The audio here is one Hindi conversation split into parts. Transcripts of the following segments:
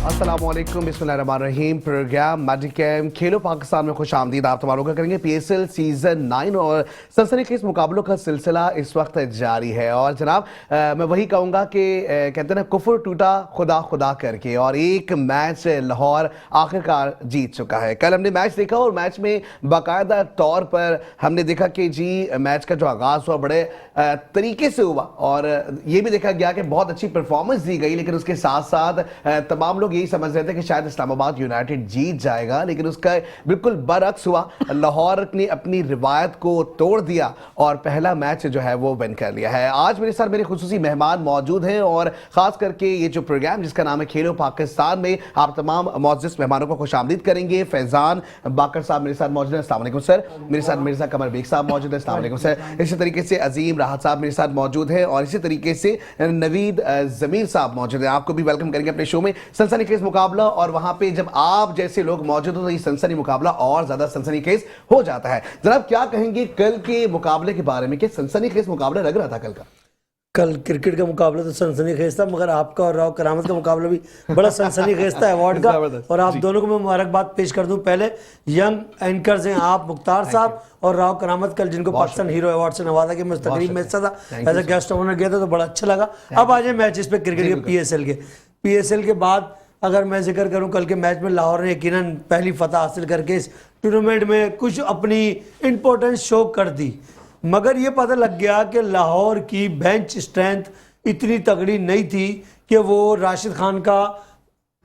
अस्सलामुअलैकुम, बिस्मिल्लाहिर्रहमानिर्रहीम। प्रोग्राम मेडिकेम खेलो पाकिस्तान में खुश आमदीद। आप तमाम का करेंगे PSL सीजन 9 और सनसनीखेज मुकाबलों का सिलसिला इस वक्त जारी है। और जनाब मैं वही कहूँगा कि कहते हैं ना, कुफर टूटा खुदा खुदा करके, और एक मैच लाहौर आखिरकार जीत चुका है। कल हमने मैच देखा और मैच में बाकायदा तौर पर हमने देखा कि जी मैच का जो आगाज़ हुआ बड़े तरीके से हुआ, और ये भी देखा गया कि बहुत अच्छी परफॉर्मेंस दी गई, लेकिन उसके साथ साथ तमाम लोग यही समझ रहे थे कि शायद इस्लामाबाद यूनाइटेड जीत जाएगा, लेकिन उसका बिल्कुल बरअक्स हुआ। लाहौर ने अपनी रिवायत को तोड़ दिया और पहला मैच जो है वो विन कर लिया है। आज मेरे साथ मेरे खुसूसी मेहमान मौजूद हैं, और खास करके ये जो प्रोग्राम जिसका नाम है खेलो पाकिस्तान में आप तमाम मौजूद मेहमानों को खुश आमदीद करेंगे। फैजान बाकर साहब मेरे साथ मौजूद है, अस्सलाम वालेकुम सर। मेरे साथ मिर्जा कमर बेग साहब मौजूद है, अस्सलाम वालेकुम सर। इसी तरीके से अजीम राहत साहब मेरे साथ मौजूद हैं, और इसी तरीके से नवीद जमीर साहब मौजूद हैं। आपको भी वेलकम करेंगे अपने शो में। सनसनीखेज मुकाबला, और वहां पे जब आप जैसे लोग मौजूद हो तो ये सनसनी मुकाबला और ज्यादा सनसनीखेज हो जाता है। जनाब क्या कहेंगे कल के मुकाबले के बारे में, कि सनसनीखेज मुकाबला लग रहा था कल का? कल क्रिकेट का मुकाबला तो सनसनीखेज था, मगर आपका और राव करामत का मुकाबला भी बड़ा सनसनीखेज था अवार्ड का। और आप दोनों को मैं मुबारकबाद पेश कर दूं। पहले यंग एंकर्स हैं आप, मुख्तार साहब और राव करामत, कल जिनको पाकिस्तान हीरो अवार्ड से नवाजा कि मैं उस तकरीब में हिस्सा था, एज ए गेस्ट ऑनर गया था, तो बड़ा अच्छा लगा। अब आ जाए मैचेस पे क्रिकेट के, PSL के बाद अगर मैं जिक्र करूं कल के मैच में, लाहौर ने यकीनन पहली फतह हासिल करके इस टूर्नामेंट में कुछ अपनी इंपॉर्टेंस शो कर दी, मगर ये पता लग गया कि लाहौर की बेंच स्ट्रेंथ इतनी तगड़ी नहीं थी कि वो राशिद खान का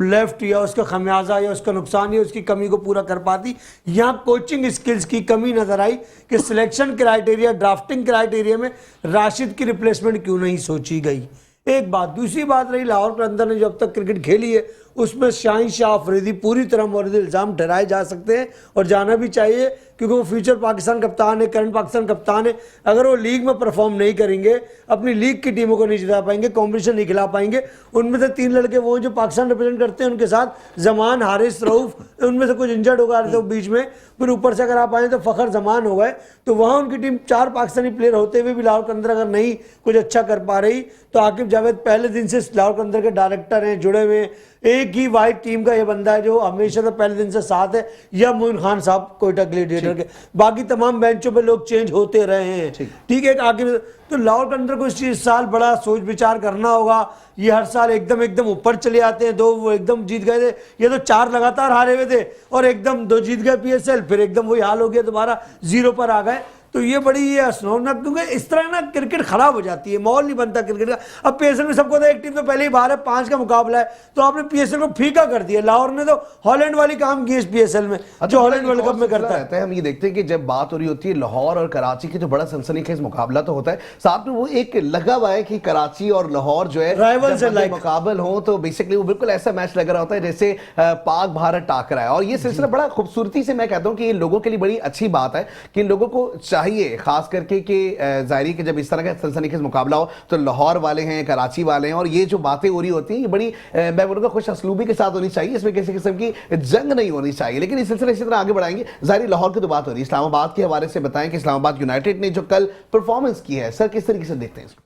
लेफ्ट या उसका खमियाजा या उसका नुकसान या उसकी कमी को पूरा कर पाती। यहाँ कोचिंग स्किल्स की कमी नजर आई कि सिलेक्शन क्राइटेरिया, ड्राफ्टिंग क्राइटेरिया में राशिद की रिप्लेसमेंट क्यों नहीं सोची गई। एक बात। दूसरी बात रही लाहौर के अंदर ने जो अब तक क्रिकेट खेली है उसमें शाहीन शाह अफरीदी पूरी तरह मौरद इल्ज़ाम ठहराए जा सकते हैं, और जाना भी चाहिए, क्योंकि वो फ्यूचर पाकिस्तान कप्तान है, करंट पाकिस्तान कप्तान है। अगर वो लीग में परफॉर्म नहीं करेंगे, अपनी लीग की टीमों को नहीं जिता पाएंगे, कॉम्पिटिशन नहीं खिला पाएंगे, उनमें से 3 लड़के वो जो पाकिस्तान रिप्रेजेंट करते हैं, उनके साथ जमान, हारिस, रऊफ, उनमें से कुछ इंजर्ड हो गए थे बीच में, फिर ऊपर से अगर आप आए तो फ़खर जमान हो गए, तो वहाँ उनकी टीम 4 पाकिस्तानी प्लेयर होते हुए भी लाहौर के अंदर अगर नहीं कुछ अच्छा कर पा रही, तो आकिब जावेद पहले दिन से लाहौर के अंदर के डायरेक्टर हैं, जुड़े हुए। एक ही वाइट टीम का ये बंदा है जो हमेशा से पहले दिन से साथ है, या मोइन खान साहब कोयटा ग्लेडिएटर के। बाकी तमाम बेंचों पे लोग चेंज होते रहे हैं, ठीक है। आखिर तो लाहौर के अंदर को इस साल बड़ा सोच विचार करना होगा। ये हर साल एकदम ऊपर चले आते हैं। 2 वो एकदम जीत गए थे, ये तो 4 लगातार हारे हुए थे, और एकदम 2 जीत गए PSL, फिर एकदम वही हाल हो गया, दोबारा 0 पर आ गए। तो ये बड़ी ये असनौनक, क्योंकि इस तरह ना क्रिकेट खराब हो जाती है, माहौल नहीं बनता क्रिकेट का। अब PSL में सबको था एक टीम तो पहले ही बाहर है, 5 का मुकाबला है, तो आपने PSL को फीका कर दिया। लाहौर ने तो हॉलैंड वाली काम की इस PSL में, जो हॉलैंड वर्ल्ड कप में करता है। हम ये देखते हैं कि जब बात हो रही होती है लाहौर और कराची की, तो बड़ा सनसनीखेज मुकाबला तो होता है, साथ में वो एक लगा हुआ है कि कराची और लाहौर जो है राइवल से लाइक मुकाबल हो, तो बेसिकली वो बिल्कुल ऐसा मैच लग रहा होता है जैसे पाक भारत टाकरा है। और ये सिलसिला बड़ा खूबसूरती से, मैं कहता हूँ कि ये लोगों के लिए बड़ी अच्छी बात है कि लोगों को चाहिए, खास करके कि जाहिर कि जब इस तरह का सनसनीखेज मुकाबला हो तो लाहौर वाले हैं, कराची वाले हैं, और ये जो बातें हो रही होती हैं ये बड़ी मैं बोलूँगा खुश असलूबी के साथ होनी चाहिए, इसमें किसी किस्म की जंग नहीं होनी चाहिए। लेकिन इस सिलसिले इसी तरह आगे बढ़ाएंगे। जाहिर लाहौर की तो बात हो रही है, इस्लामाबाद के हवाले से बताएं कि इस्लामाबाद यूनाइटेड ने जो कल परफॉर्मेंस की है, सर किस तरीके से देखते हैं इसको?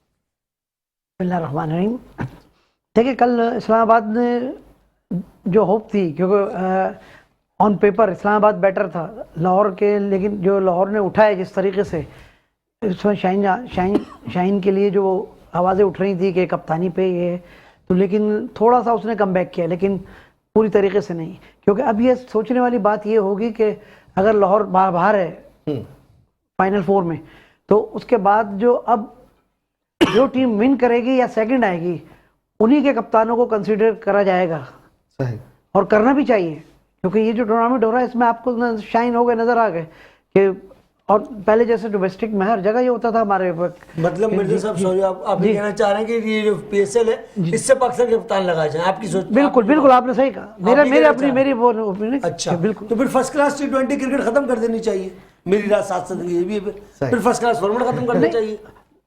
बिस्मिल्लाहिर्रहमानिर्रहीम। देखिए कल इस्लामाबाद ने जो होप थी, क्योंकि ऑन पेपर इस्लामाबाद बेटर था लाहौर के, लेकिन जो लाहौर ने उठाया जिस तरीके से, इसमें शाहीन के लिए जो आवाज़ें उठ रही थी कि कप्तानी पे ये, तो लेकिन थोड़ा सा उसने कम बैक किया, लेकिन पूरी तरीके से नहीं। क्योंकि अब ये सोचने वाली बात ये होगी कि अगर लाहौर बाहर है फाइनल 4 में, तो उसके बाद जो टीम विन करेगी या सेकंड आएगी, उन्हीं के कप्तानों को कंसीडर करा जाएगा। सही। और करना भी चाहिए, क्योंकि ये जो टूर्नामेंट हो रहा है इसमें आपको शाइन हो गए, नजर आ गए कि, और पहले जैसे डोमेस्टिक में हर जगह ये होता था हमारे। मतलब मिर्जा साहब सॉरी, आप ये कहना चाह रहे हैं कि ये जो PSL है इससे पाकिस्तान के कप्तान लगाए जाए, आपकी सोच? बिल्कुल आपने सही कहा। मेरी ओपिनियन। अच्छा बिल्कुल। तो फिर फर्स्ट क्लास T20 क्रिकेट खत्म कर देनी चाहिए, मेरी राय साथ ये भी है। फिर फर्स्ट क्लास फॉर्मेट खत्म करना चाहिए,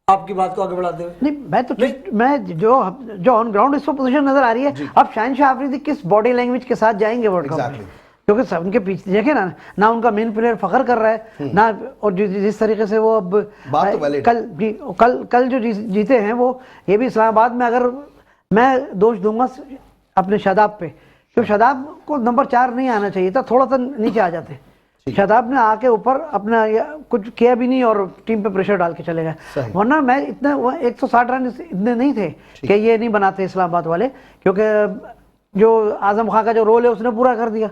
आपकी बात को आगे बढ़ाते हुए। नहीं, मैं जो ऑन ग्राउंड इसको पोजीशन नजर आ रही है। अब शाहीन शाह अफरीदी किस बॉडी लैंग्वेज के साथ जाएंगे वर्ल्ड कप में, क्योंकि सब उनके पीछे देखे ना उनका मेन प्लेयर फखर कर रहा है ना, और जिस तरीके से वो अब कल जो जीते हैं वो, ये भी इस्लामाबाद में, अगर मैं दोष दूंगा अपने शादाब पे तो शादाब को नंबर 4 नहीं आना चाहिए था, थोड़ा सा नीचे आ जाते। शादाब ने आके ऊपर अपना कुछ किया भी नहीं और टीम पे प्रेशर डाल के चले गए, वरना मैच इतना 160 रन इतने नहीं थे कि ये नहीं बनाते इस्लामाबाद वाले, क्योंकि जो आजम खान का जो रोल है उसने पूरा कर दिया।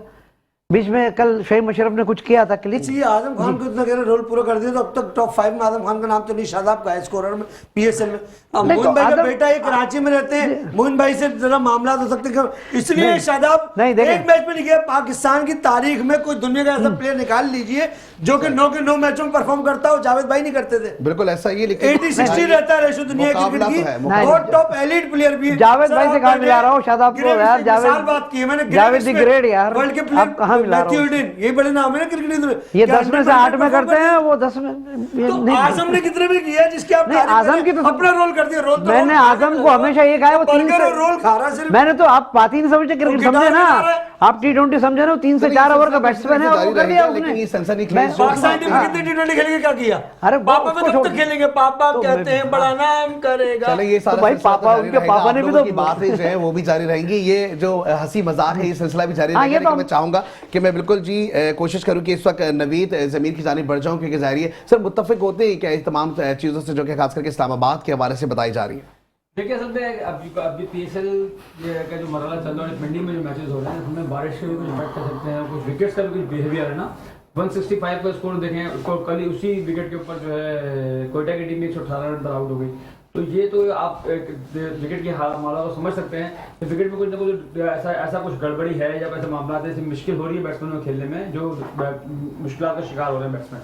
बीच में कल शहीद मुशर्रफ ने कुछ किया था क्लिक, ये आजम खान को इतना कह रहे रोल पूरा कर दिया, तो अब तक टॉप 5 में आजम खान का नाम तो नहीं शादाब का है स्कोरर में पीएसएल में। मोइन भाई का बेटा ये कराची में रहते हैं, मोइन भाई से जरा मामला हो सकते हैं, इसलिए शादाब एक मैच में नहीं गया। पाकिस्तान की तारीख में कोई दुनिया का ऐसा प्लेयर निकाल लीजिए जो कि 9 के 9 मैचों में परफॉर्म करता हो, जावेद भाई नहीं करते थे। बिल्कुल ऐसा ही, लेकिन 80-60 रहता है रेशो दुनिया क्रिकेट की, और टॉप एलिट प्लेयर भी है। जावेद भाई से कहां मिला रहा हूं शादाब को यार, बात की है मैंने, जावेद द ग्रेट यार, वर्ल्ड के प्लेयर कहां मिला रहा हूं, ये बड़े नाम है ना क्रिकेट में, ये 10 में से 8 में करते हैं, वो 10 में तो आजम ने कितने में किया जिसके आप आजम की तो अपना रोल कर दिया। रोल तो मैंने आजम को हमेशा ये कहा है वो 3 से रोल खा रहा सिर्फ, मैंने तो आप बात ही नहीं समझते क्रिकेट समझे ना, आप T20 समझे ना, 3 से 4 ओवर का बैट्समैन है और वो कर दिया उसने। पाकिस्तान टीम कितने T20 खेलेंगे, क्या किया? अरे पापा में कब तक खेलेंगे, पापा कहते हैं बड़ा नाम करेगा। चले ये सारा भाई पापा, उनके पापा ने भी तो बातें जो है वो भी जारी रहेंगी, ये जो हंसी मजाक है ये सिलसिला भी जारी रहेगा। लेकिन मैं चाहूंगा कि मैं बिल्कुल जी कोशिश करूं कि इस वक्त नवीद जमीर की जानिब बढ़ जाऊं, क्योंकि जाहिर है सर मुत्तफिक होते हैं क्या तमाम चीजों से जो कि खास करके इस्लामाबाद के हवाले से बताई जा रही है। देखिए असल में अभी पीएसएल का जो मरहला चल रहा है, मंडी में जो मैचेस हो रहे हैं उसमें बारिश के भी कुछ इम्पैक्ट कर सकते हैं, कुछ विकेट्स का भी कुछ बिहेवियर है ना। 165 का स्कोर देखें, उसको कल ही उसी विकेट के ऊपर जो है कोयटा की टीम 118 रन पर आउट हो गई, तो ये तो आप विकेट की मामला को समझ सकते हैं कि विकेट में कुछ ना कुछ ऐसा कुछ गड़बड़ी है या ऐसे मामला ऐसे मुश्किल हो रही है बैट्समैन को खेलने में, जो मुश्किल का शिकार हो रहे हैं बैट्समैन।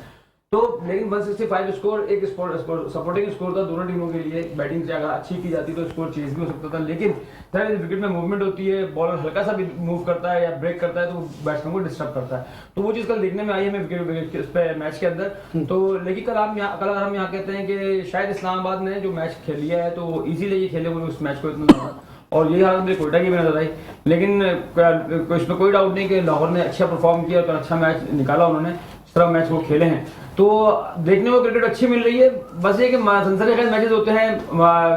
तो लेकिन 165 स्कोर एक सपोर्टिंग स्कोर था दोनों टीमों के लिए, बैटिंग से अगर अच्छी की जाती तो स्कोर चेंज भी हो सकता था, लेकिन विकेट में मूवमेंट होती है, बॉलर हल्का सा भी मूव करता है या ब्रेक करता है तो बैट्समैन को डिस्टर्ब करता है, तो वो चीज़ कल देखने में आई है हमें विकेट मैच के अंदर। तो लेकिन कल हम यहाँ कहते हैं कि शायद इस्लामाबाद ने जो मैच खेल लिया है तो इजीली ये खेले उस मैच को इतना, और यही हालत मुझे कोयटा की भी नजर आई, लेकिन इसमें कोई डाउट नहीं कि लाहौर ने अच्छा परफॉर्म किया और अच्छा मैच निकाला उन्होंने, इस तरह मैच वो खेले हैं, तो देखने को क्रिकेट अच्छी मिल रही है। बस ये कि सनसनीखेज मैचेस होते हैं,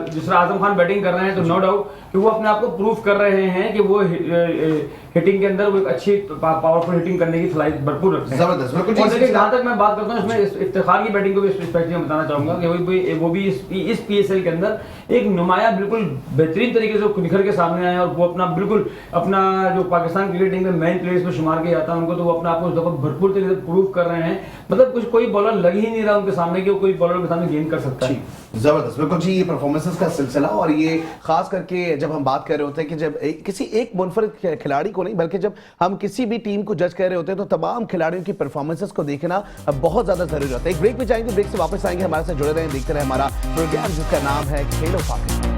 जिस तरह आजम खान बैटिंग कर रहे हैं तो नो डाउट कि वो अपने आप को प्रूव कर रहे हैं कि वो हिटिंग के अंदर वो एक अच्छी पावरफुल हिटिंग करने की सलाहियत भरपूर रखते हैं। जबरदस्त। जहाँ तक मैं बात करता हूँ इसमें इफ्तिखार की बैटिंग को भी स्पेशली बताना चाहूंगा कि वो भी इस पीएसएल के अंदर एक नुमाया बिल्कुल बेहतरीन तरीके से निखर के सामने आए, और वो अपना जो पाकिस्तान क्रिकेट टीम में मेन प्लेयर्स में शुमार किया जाता है उनको, तो वो अपने आप को उस दफा भरपूर तरीके से प्रूव कर रहे हैं, मतलब कुछ कोई बॉलर लग ही नहीं रहा उनके सामने कि कोई बॉलर के सामने गेंद कर सकता है। जबरदस्त, बिल्कुल जी, ये परफॉर्मेंसेस का सिलसिला, और ये खास करके जब हम बात कर रहे होते हैं कि जब किसी एक मुनफरिद खिलाड़ी को नहीं बल्कि जब हम किसी भी टीम को जज कर रहे होते हैं तो तमाम खिलाड़ियों की परफॉर्मेंसेस को देखना बहुत ज्यादा जरूरी होता है। एक ब्रेक में जाएंगे, ब्रेक से वापस आएंगे, हमारे साथ जुड़े रहें, देखते रहे हमारा प्रोग्राम जिसका नाम है खेलो पाकिस्तान,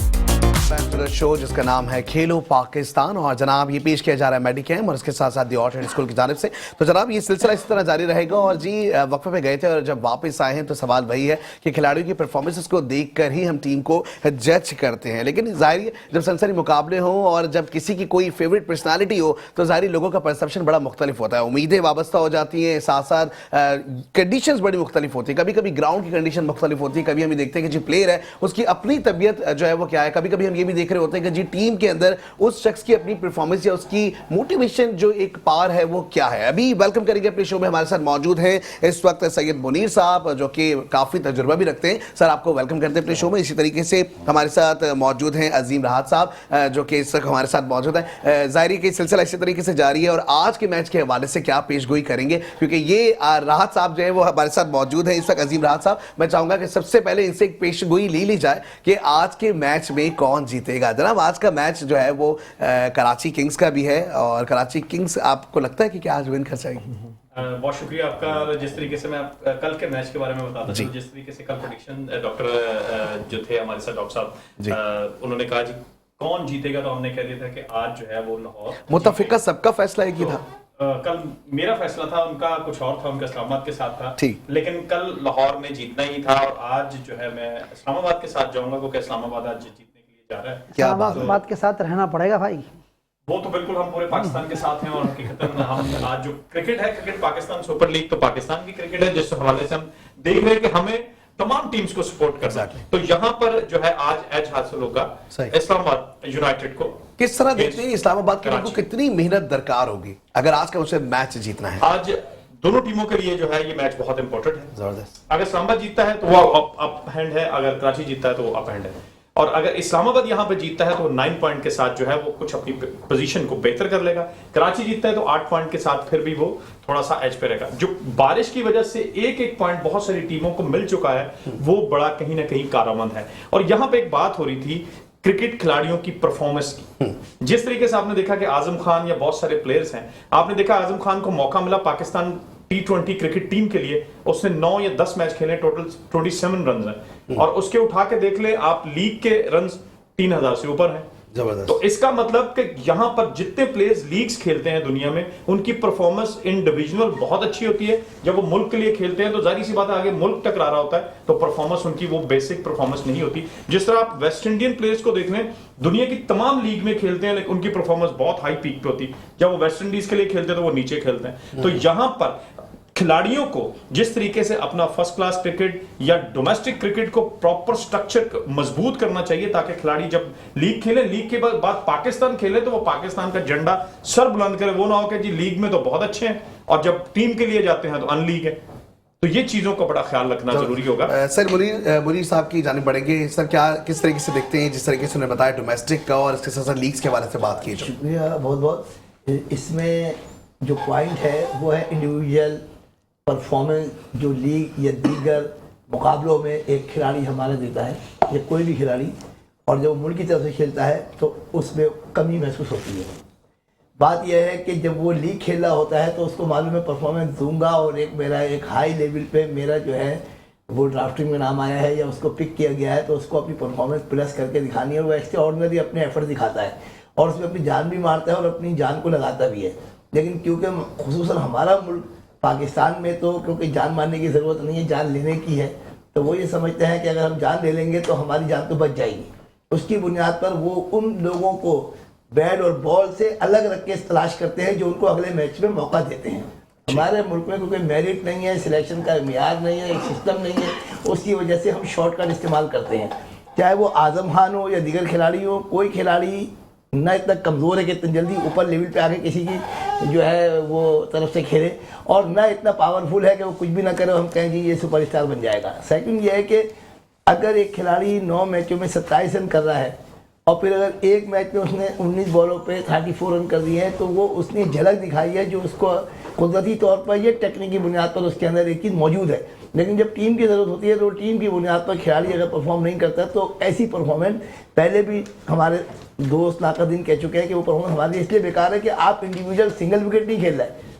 शो जिसका नाम है खेलो पाकिस्तान, और जनाब ये पेश किया जा रहा है मेडिकेम और इसके साथ साथ दी ऑर्ट स्कूल की जानिब से। तो जनाब ये सिलसिला इस तरह जारी रहेगा, और जी वक्फे पे गए थे और जब वापस आए हैं तो सवाल वही है कि खिलाड़ियों की परफॉर्मेंसेस को देखकर ही हम टीम को जज करते हैं, लेकिन जाहिर है जब सनसनी मुकाबले हों और जब किसी की कोई फेवरेट पर्सनालिटी हो तो जाहिर लोगों का परसेप्शन बड़ा मुख्तलिफ होता है, उम्मीदें वाबस्ता हो जाती हैं, साथ साथ कंडीशंस बड़ी मुख्तलिफ होती है, कभी कभी ग्राउंड की कंडीशन मुख्तलिफ होती है, कभी हम देखते हैं कि जी प्लेयर है उसकी अपनी तबीयत जो है वो क्या है, कभी कभी हम ये भी देख रहे होते हैं कि जी टीम के अंदर उस शख्स की अपनी परफॉर्मेंस या उसकी मोटिवेशन जो एक पार है वो क्या है। अभी वेलकम करेंगे अपने शो में, हमारे साथ मौजूद हैं इस वक्त सैयद मुनीर साहब जो कि काफी तजुर्बा भी रखते हैं, सर आपको वेलकम करते हैं अपने शो में। इसी तरीके से हमारे साथ मौजूद हैं अजीम राहत साहब जो कि इस वक्त हमारे साथ मौजूद है। जाहिर है सिलसिला इसी तरीके से जारी है, और आज के मैच के हवाले से क्या पेशगोई करेंगे, क्योंकि ये राहत साहब जो है वो हमारे साथ मौजूद है इस वक्त। अजीम राहत साहब, मैं चाहूंगा कि सबसे पहले इनसे एक पेशगोई ले ली जाए कि आज के मैच में कौन जीतेगा। जनाब आज का मैच जो है वो कराची किंग्स का भी है, और कराची किंग्स आपको लगता है कि क्या आज विन कर जाएगी? बहुत शुक्रिया आपका। जिस तरीके से मैं कल के मैच के बारे में बताता हूँ, जिस तरीके से कल प्रेडिक्शन डॉक्टर जो थे हमारे साथ डॉक्टर साहब, उन्होंने कहा जी कौन जीतेगा, तो हमने कह दिया था कि आज जो है वो लाहौर मुतफिका सबका फैसला एक ही था। कल मेरा फैसला था, उनका कुछ और था, उनका इस्लामाबाद के साथ था, लेकिन कल लाहौर में जीतना ही था, और आज जो है मैं इस्लामाबाद के साथ जाऊंगा क्योंकि इस्लामाबाद आज जीतने के लिए जा रहा है। क्या इस्लामाबाद के साथ रहना पड़ेगा भाई, वो तो बिल्कुल हम पूरे पाकिस्तान के साथ हैं, और हकीकतन हम आज जो क्रिकेट है, क्रिकेट पाकिस्तान सुपर लीग तो पाकिस्तान की क्रिकेट है, जिस हवाले से हम देख रहे हैं कि हमें तमाम टीम्स को सपोर्ट करना। तो यहाँ पर जो है आज एज हासिल होगा सही। इस्लामाबाद यूनाइटेड को। किस तरह देखते हैं इस्लामाबाद की टीम को कितनी मेहनत दरकार होगी अगर आज का उसे मैच जीतना है? आज दोनों टीमों के लिए जो है ये मैच बहुत इंपॉर्टेंट है। जबरदस्त। अगर इस्लामाबाद जीतता है तो वो अप हैंड है, अगर कराची जीतता है तो वो अप हैंड है, और अगर इस्लामाबाद यहां पे जीतता है तो 9 पॉइंट के साथ जो है वो कुछ अपनी पोजीशन को बेहतर कर लेगा। कराची जीतता है तो 8 पॉइंट के साथ फिर भी वो थोड़ा सा एज पे रहेगा। जो बारिश की वजह से एक पॉइंट बहुत सारी टीमों को मिल चुका है वो बड़ा कहीं ना कहीं कारआमद है। और यहां पे एक बात हो रही थी क्रिकेट खिलाड़ियों की परफॉर्मेंस की। जिस तरीके से आपने देखा कि आजम खान या बहुत सारे प्लेयर्स हैं, आपने देखा आजम खान को मौका मिला पाकिस्तान T20 क्रिकेट टीम के लिए, उसने 9 या 10 मैच खेले, टोटल 27 रन हैं, और उसके उठा के देख ले आप लीग के रन 3000 से ऊपर हैं। जबरदस्त। तो इसका मतलब कि यहां पर जितने प्लेयर्स लीग्स खेलते हैं दुनिया में उनकी परफॉर्मेंस इन डिविजनल बहुत अच्छी होती है। जब वो मुल्क के लिए खेलते हैं तो जाहिर सी बात है आगे मुल्क टकरा रहा होता है तो परफॉर्मेंस उनकी वो बेसिक परफॉर्मेंस नहीं होती। जिस तरह आप वेस्ट इंडियन प्लेयर्स को देख लें, दुनिया की तमाम लीग में खेलते हैं लेकिन उनकी परफॉर्मेंस बहुत हाई पीक पे होती है। जब वो वेस्ट इंडीज के लिए खेलते हैं तो वो नीचे खेलते हैं। तो यहां पर खिलाड़ियों को जिस तरीके से अपना फर्स्ट क्लास क्रिकेट या डोमेस्टिक क्रिकेट को प्रॉपर स्ट्रक्चर मजबूत करना चाहिए ताकि खिलाड़ी जब लीग खेले, लीग के बाद पाकिस्तान खेले तो वो पाकिस्तान का झंडा सर बुलंद करे। वो ना हो कि जी लीग में तो बहुत अच्छे हैं और जब टीम के लिए जाते हैं तो अनलीग है। तो ये चीजों का बड़ा ख्याल रखना जरूरी होगा। सर मुनीर साहब की जाने बढ़ेंगे। सर क्या किस तरीके से देखते हैं जिस तरीके से उन्होंने बताया डोमेस्टिक का और इसके साथ साथ लीग्स के बारे से बात की? शुक्रिया बहुत बहुत। इसमें जो पॉइंट है वो है इंडिविजुअल परफॉर्मेंस जो लीग या दीगर मुकाबलों में एक खिलाड़ी हमारा देता है या कोई भी खिलाड़ी, और जब मुल्क की तरफ से खेलता है तो उसमें कमी महसूस होती है। बात यह है कि जब वो लीग खेल रहा होता है तो उसको मालूम है परफॉर्मेंस दूंगा और एक हाई लेवल पे मेरा जो है वो ड्राफ्टिंग में नाम आया है या उसको पिक किया गया है तो उसको अपनी परफॉर्मेंस प्लस करके दिखानी है। और वो एक्स्ट्रा ऑर्डिनरी अपने एफर्ट दिखाता है और उसमें अपनी जान भी मारता है और अपनी जान को लगाता भी है। लेकिन क्योंकि खुसूसन हमारा मुल्क पाकिस्तान में तो क्योंकि जान मारने की ज़रूरत नहीं है, जान लेने की है, तो वो ये समझते हैं कि अगर हम जान ले लेंगे तो हमारी जान तो बच जाएगी। उसकी बुनियाद पर वो उन लोगों को बैट और बॉल से अलग रख के तलाश करते हैं जो उनको अगले मैच में मौका देते हैं। हमारे मुल्क में क्योंकि मेरिट नहीं है, सिलेक्शन का मियार नहीं है, एक सिस्टम नहीं है, उसकी वजह से हम शॉर्टकट इस्तेमाल करते हैं। चाहे वो आजम खान हो या दीगर खिलाड़ी हो, कोई खिलाड़ी ना इतना कमज़ोर है कि इतनी जल्दी ऊपर लेवल पे आके किसी की जो है वो तरफ से खेले, और ना इतना पावरफुल है कि वो कुछ भी ना करे और हम कहें जी ये सुपरस्टार बन जाएगा। सेकंड ये है कि अगर एक खिलाड़ी 9 मैचों में 27 रन कर रहा है और फिर अगर एक मैच में उसने 19 बॉलों पे 34 रन कर दिए हैं तो वो उसने झलक दिखाई है जो उसको कुदरती तौर पर ये टेक्निक की बुनियाद पर उसके अंदर एक चीज़ मौजूद है। लेकिन जब टीम की ज़रूरत होती है तो टीम की बुनियाद पर खिलाड़ी अगर परफॉर्म नहीं करता तो ऐसी परफॉर्मेंस पहले भी हमारे दोस्त नाकदीन कह चुके हैं कि वो परफॉर्मेंस हमारी इसलिए बेकार है कि आप इंडिविजुअल सिंगल विकेट नहीं खेल रहे।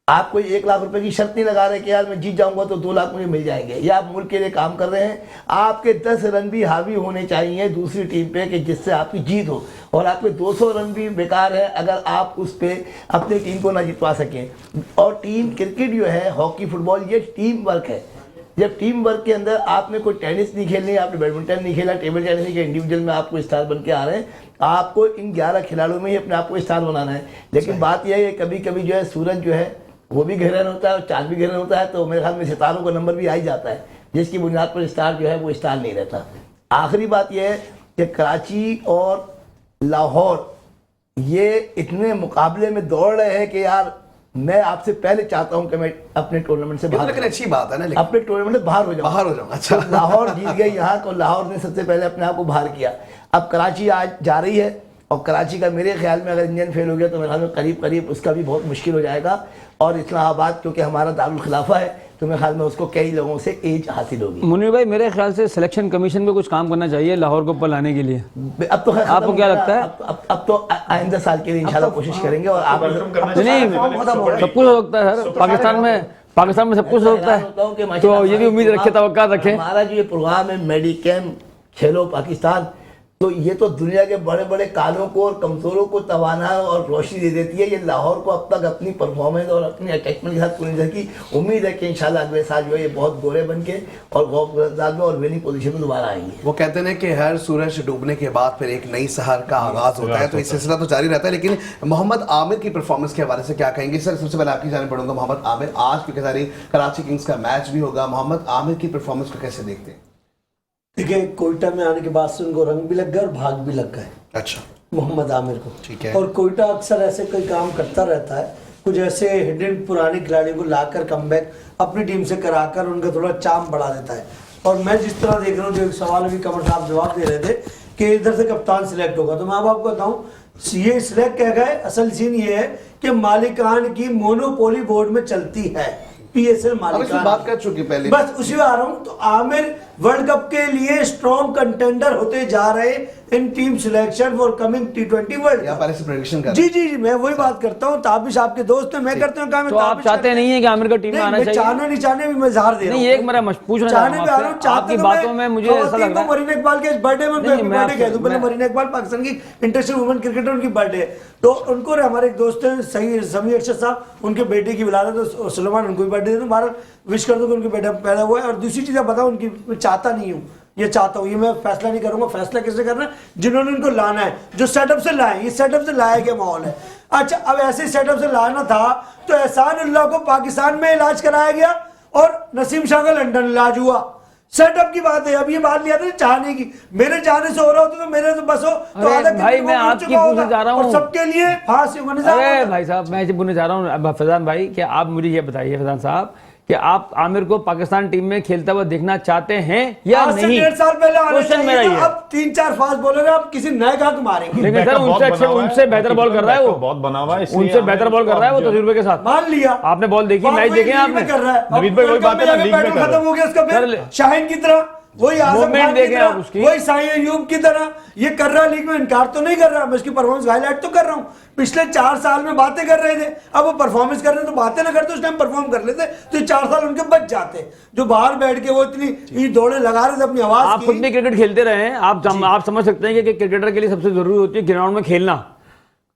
आप कोई 1 लाख रुपए की शर्त नहीं लगा रहे कि यार मैं जीत जाऊंगा तो 2 लाख मुझे मिल जाएंगे, या आप मुल्क के लिए काम कर रहे हैं। आपके 10 रन भी हावी होने चाहिए दूसरी टीम पे कि जिससे आपकी जीत हो, और आपके 200 रन भी बेकार है अगर आप उस पर अपनी टीम को ना जितवा सकें। और टीम क्रिकेट जो है, हॉकी, फुटबॉल, ये टीम वर्क है। जब टीम वर्क के अंदर आपने कोई टेनिस नहीं खेलनी, आपने बैडमिंटन नहीं खेला, टेबल टेनिस नहीं, इंडिविजुअल में आपको स्टार बन के आ रहे हैं, आपको इन 11 खिलाड़ियों में ही अपने आप को स्टार बनाना है। लेकिन बात यह है कि कभी कभी जो है सूरज जो है वो भी गहरा होता है और चांद भी गहरा होता है, तो मेरे ख्याल में सितारों का नंबर भी आ ही जाता है जिसकी बुनियाद पर स्टार जो है वो स्टार नहीं रहता। आखिरी बात यह है कि कराची और लाहौर ये इतने मुकाबले में दौड़ रहे हैं कि यार मैं आपसे पहले चाहता हूं कि मैं अपने टूर्नामेंट से बाहर, लेकिन अच्छी बात है ना, लेकिन अपने टूर्नामेंट से बाहर हो जाऊं। अच्छा, तो लाहौर जीत गई यहाँ को, लाहौर ने सबसे पहले अपने आप को बाहर किया। अब कराची आज जा रही है और कराची का मेरे ख्याल में अगर इंजन फेल हो गया तो मेरे ख्याल में करीब करीब उसका भी बहुत मुश्किल हो जाएगा। और इस्लामाबाद क्योंकि हमारा दारुल खिलाफा है तो मेरे ख्याल में उसको कई लोगों से एज हासिल होगी। मुनीर भाई मेरे ख्याल से सिलेक्शन कमीशन पे कुछ काम करना चाहिए लाहौर को ऊपर लाने के लिए। अब तो आपको क्या लगता है? अब तो आइंदा साल के लिए इंशाल्लाह कोशिश करेंगे। और आप नहीं, सब कुछ हो सकता है सर, पाकिस्तान में सब कुछ हो सकता है, तो ये भी उम्मीद रखे, तवक्कुल रखें। हमारा जो ये प्रोग्राम है मेडिकेम खेलो पाकिस्तान, तो ये तो दुनिया के बड़े बड़े कालों को और कमजोरों को तवाना और रोशनी दे देती है। ये लाहौर को अब तक अपनी परफॉर्मेंस और अपनी अटैचमेंट के साथ पूरी की उम्मीद है कि इंशाल्लाह अगले साल जो है ये बहुत गोरे बन के और गौरव में और विनिंग पोजीशन में दोबारा आएंगे। वो कहते हैं कि हर सूरज डूबने के बाद फिर एक नई सहर का आगाज होता है, तो ये सिलसिला तो जारी रहता है। लेकिन मोहम्मद आमिर की परफॉर्मेंस के हवाले से क्या कहेंगे सर? सबसे पहले आपकी जाने पड़ूंगा मोहम्मद आमिर, आज क्योंकि सारी कराची किंग्स का मैच भी होगा, मोहम्मद आमिर की परफॉर्मेंस को कैसे देखते हैं? देखिए, कोयटा में आने के बाद से उनको रंग भी लग गए और भाग भी लग गए। अच्छा, मोहम्मद आमिर को। ठीक है। और कोयटा अक्सर ऐसे कोई काम करता रहता है, कुछ ऐसे हिडन पुराने खिलाड़ियों को लाकर कमबैक अपनी टीम से कराकर उनका थोड़ा चार्म बढ़ा देता है। और मैं जिस तरह देख रहा हूँ, जो एक सवाल अभी कमर साहब जवाब दे रहे थे कि इधर से कप्तान सिलेक्ट होगा, तो मैं अब आपको बताऊं ये सिलेक्ट कह गए। असल सीन ये है कि मालिकान की मोनोपोली बोर्ड में चलती है, पीएसएल मालिकान। बात कर चुकी पहले, बस उसी में आ रहा हूं। तो आमिर वर्ल्ड कप के लिए स्ट्रॉन्ग कंटेंडर होते जा रहे in team selection for coming T20 world यहाँ पर ऐसे प्रेडिक्शन कर जी जी जी मैं वही बात करता हूँ। ताबिश आपके दोस्त हैं, मैं करता हूँ काम। तो आप चाहते नहीं है कि आमिर का टीम में आना चाहिए? चाहने नहीं चाहने भी मैं इजहार दे रहा हूँ। नहीं, एक मेरा पूछना चाहने भी आ रहा हूँ, आपकी बातों में मुझे ऐसा लग रहा है मरीन इकबाल के बर्थडे में नहीं, मैं बर्थडे कह दूं पहले। मरीन इकबाल पाकिस्तान की इंटरनेशनल वुमेन क्रिकेटर, उनकी बर्थडे, तो उनको हमारे एक दोस्त हैं सही समी अरशद साहब, उनके बेटे की विलादत, तो सुलेमान उनको भी बर्थडे दे दूं, भारत विश कर दूं कि उनके बेटा पैदा हुआ है। और दूसरी चीज़ बताऊं, उनकी मैं चाहता नहीं हूँ, ये चाहता हूँ, ये मैं फैसला नहीं करूंगा। फैसला किसने करना है? जिन्होंने इनको लाना है, जो सेटअप से लाए। ये सेटअप से लाया गया माहौल है। अच्छा, अब ऐसे सेटअप से लाना था तो एहसानुल्लाह को पाकिस्तान में इलाज कराया गया और नसीम शाह का लंदन इलाज हुआ। सेटअप की बात है। अब ये बात लिया था चाहने की, मेरे चाहने से हो रहा होता तो मेरे तो बस हो तो आधा भाई मैं आपकी पूछना चाह रहा हूँ, सबके लिए फांसी होने जा रहा अरे भाई साहब, मैं पूछना चाह रहा हूँ अब फैजान भाई, कि आप मुझे ये बताइए फैजान साहब कि आप आमिर को पाकिस्तान टीम में खेलता हुआ देखना चाहते हैं या नहीं? 1.5 साल पहले आना क्वेश्चन मेरा चाहिए ये था। अब 3-4 फास्ट बॉलर है, अब किसी नए का मारेंगे। लेकिन सर उनसे बेहतर बॉल कर रहा है वो, बहुत बना हुआ है, उनसे बेहतर बॉल कर रहा है वो तजुर्बे के साथ। मान लिया आपने बॉल देखी, मैच देखे आपने? कर रहा है नवीद भाई, वही बात है ना, लीग में कर रहा है। खत्म हो गया उसका, फिर शाहीन की तरह वही आजम Movement खान की देखे तरह, आप उसकी। वही साई अयूब की तरह ये कर रहा है। लीग में इनकार तो नहीं कर रहा, मैं उसकी परफॉर्मेंस हाईलाइट तो कर रहा हूँ। पिछले 4 साल में बातें कर रहे थे, अब वो परफॉर्मेंस कर रहे हैं तो बातें ना करते, उस टाइम परफॉर्म कर लेते तो 4 साल उनके बच जाते। जो बाहर बैठ के वो इतनी दौड़े लगा रहे थे अपनी आवाज आप खुद भी क्रिकेट खेलते रहे हैं, आप समझ सकते हैं कि क्रिकेटर के लिए सबसे जरूरी होती है ग्राउंड में खेलना।